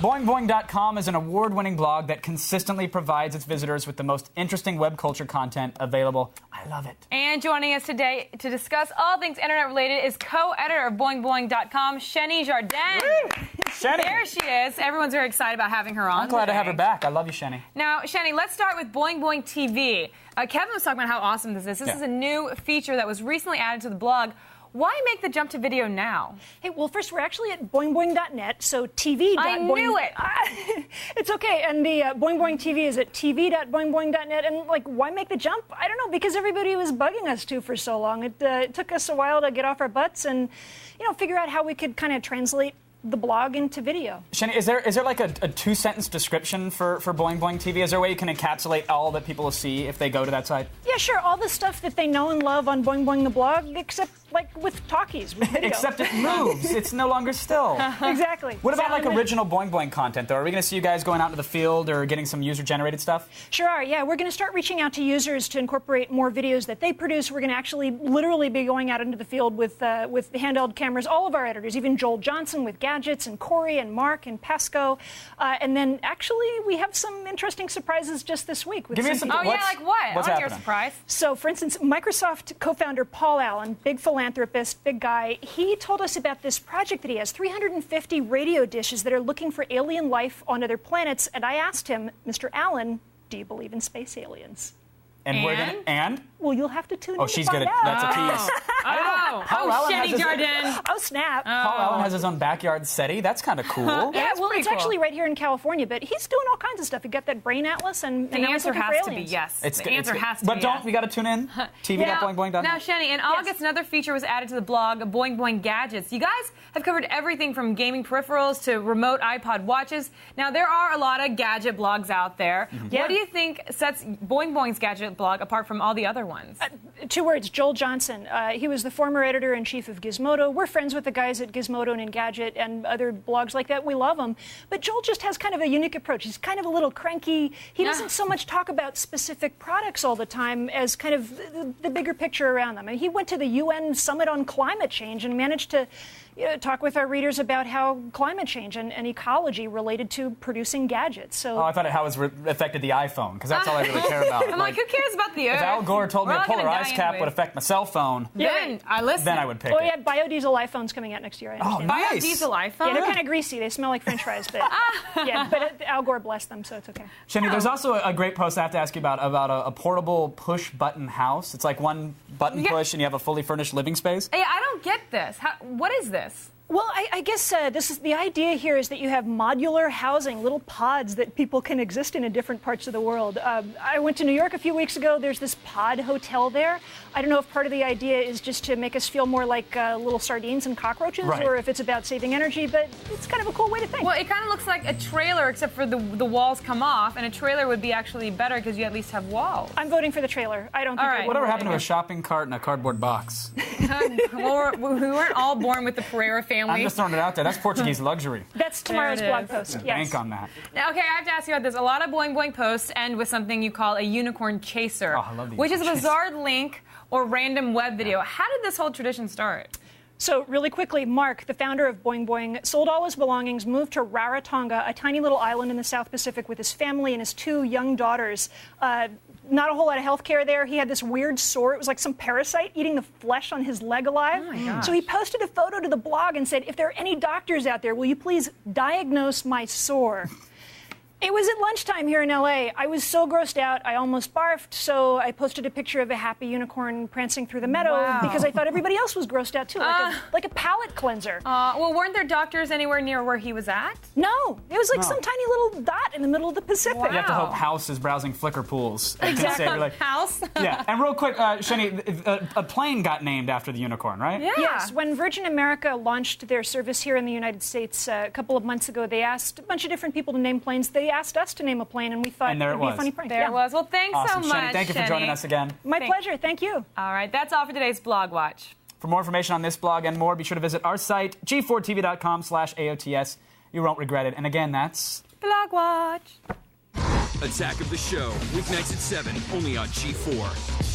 BoingBoing.com is an award-winning blog that consistently provides its visitors with the most interesting web culture content available. I love it. And joining us today to discuss all things internet-related is co-editor of BoingBoing.com, Xeni Jardin. Xeni. There she is. Everyone's very excited about having her on. I'm glad today. to have her back. I love you, Xeni. Now, Xeni, let's start with Boing Boing TV. Kevin was talking about how awesome this is. This is a new feature that was recently added to the blog. Why make the jump to video now? Hey, well, first, we're actually at boingboing.net, so TV. I knew it! It's okay, and the Boing Boing TV is at tv.boingboing.net, and, why make the jump? I don't know, because everybody was bugging us to for so long. It took us a while to get off our butts and, figure out how we could kind of translate the blog into video. Xeni, is there like a two-sentence description for Boing Boing TV? Is there a way you can encapsulate all that people will see if they go to that site? Yeah, sure. All the stuff that they know and love on Boing Boing the blog, except with talkies, with video. Except it moves. It's no longer still. Exactly. What about original Boing Boing content, though? Are we going to see you guys going out into the field or getting some user-generated stuff? Sure are, yeah. We're going to start reaching out to users to incorporate more videos that they produce. We're going to actually literally be going out into the field with handheld cameras, all of our editors, even Joel Johnson with Gadgets, and Corey and Mark and Pasco. And then actually we have some interesting surprises just this week. Give me some. Oh, yeah, like what? What's I want to hear a happening? surprise. So, for instance, Microsoft co-founder Paul Allen, big philanthropist, big guy, he told us about this project that he has, 350 radio dishes that are looking for alien life on other planets. And I asked him, Mr. Allen, do you believe in space aliens? And we're going to... And? Well, you'll have to tune in. Oh, she's good at... That's a tease. Xeni Jardin. Oh, snap. Paul Allen has his own backyard SETI. That's kind of cool. Yeah, well, it's cool. Actually right here in California, but he's doing all kinds of stuff. He got that brain atlas, and the answer has to be yes. The answer has to be But don't, we got to tune in. TV.boingboing.net. Now, Xeni, in August, another feature was added to the blog, Boing Boing Gadgets. You guys have covered everything from gaming peripherals to remote iPod watches. Now, there are a lot of gadget blogs out there. What do you think sets Boing Boing's gadget blog apart from all the other ones? 2 words, Joel Johnson. He was the former editor-in-chief of Gizmodo. We're friends with the guys at Gizmodo and Engadget and other blogs like that. We love them. But Joel just has kind of a unique approach. He's kind of a little cranky. He doesn't so much talk about specific products all the time as kind of the bigger picture around them. I mean, he went to the UN Summit on Climate Change and managed to talk with our readers about how climate change and ecology related to producing gadgets. So I thought how it's affected the iPhone, because that's all I really care about. I'm like, who cares about the Earth? If Al Gore told me a polar ice cap would affect my cell phone, then I listen. Then I would pick it. Oh, yeah, biodiesel iPhones coming out next year, I understand. Nice. Biodiesel iPhone? Yeah, they're kind of greasy. They smell like French fries, but but Al Gore blessed them, so it's okay. Xeni, there's also a great post I have to ask you about a portable push-button house. It's like one button push, and you have a fully furnished living space. Hey, I don't get this. What is this? Well, I guess this is the idea here is that you have modular housing, little pods that people can exist in different parts of the world. I went to New York a few weeks ago. There's this pod hotel there. I don't know if part of the idea is just to make us feel more like little sardines and cockroaches, or if it's about saving energy, but it's kind of a cool way to think. Well, it kind of looks like a trailer, except for the walls come off, and a trailer would be actually better because you at least have walls. I'm voting for the trailer. I don't think Whatever happened to a shopping cart and a cardboard box? Well, we weren't all born with the Pereira family. I'm just throwing it out there. That's Portuguese luxury. That's tomorrow's blog post. Bank on that. Now, okay, I have to ask you about this. A lot of Boing Boing posts end with something you call a unicorn chaser, which is a bizarre link or random web video. How did this whole tradition start? So really quickly, Mark, the founder of Boing Boing, sold all his belongings, moved to Rarotonga, a tiny little island in the South Pacific, with his family and his 2 young daughters. Not a whole lot of health care there. He had this weird sore. It was like some parasite eating the flesh on his leg alive. Oh my gosh. So he posted a photo to the blog and said, if there are any doctors out there, will you please diagnose my sore? It was at lunchtime here in L.A. I was so grossed out, I almost barfed, so I posted a picture of a happy unicorn prancing through the meadow because I thought everybody else was grossed out, too, like a palate cleanser. Well, weren't there doctors anywhere near where he was at? No. It was like some tiny little dot in the middle of the Pacific. Wow. You have to hope House is browsing Flickr pools. Exactly. House? Yeah. And real quick, Xeni, a plane got named after the unicorn, right? Yeah. Yes. When Virgin America launched their service here in the United States a couple of months ago, they asked a bunch of different people to name planes. They asked us to name a plane, and we thought it would be a funny prank. There it was. Well, thanks awesome. so much, Xeni, thank you for joining us again. My pleasure. Thank you. All right. That's all for today's BlogWatch. For more information on this blog and more, be sure to visit our site, g4tv.com/AOTS. You won't regret it. And again, that's BlogWatch. Attack of the Show, weeknights at 7, only on G4.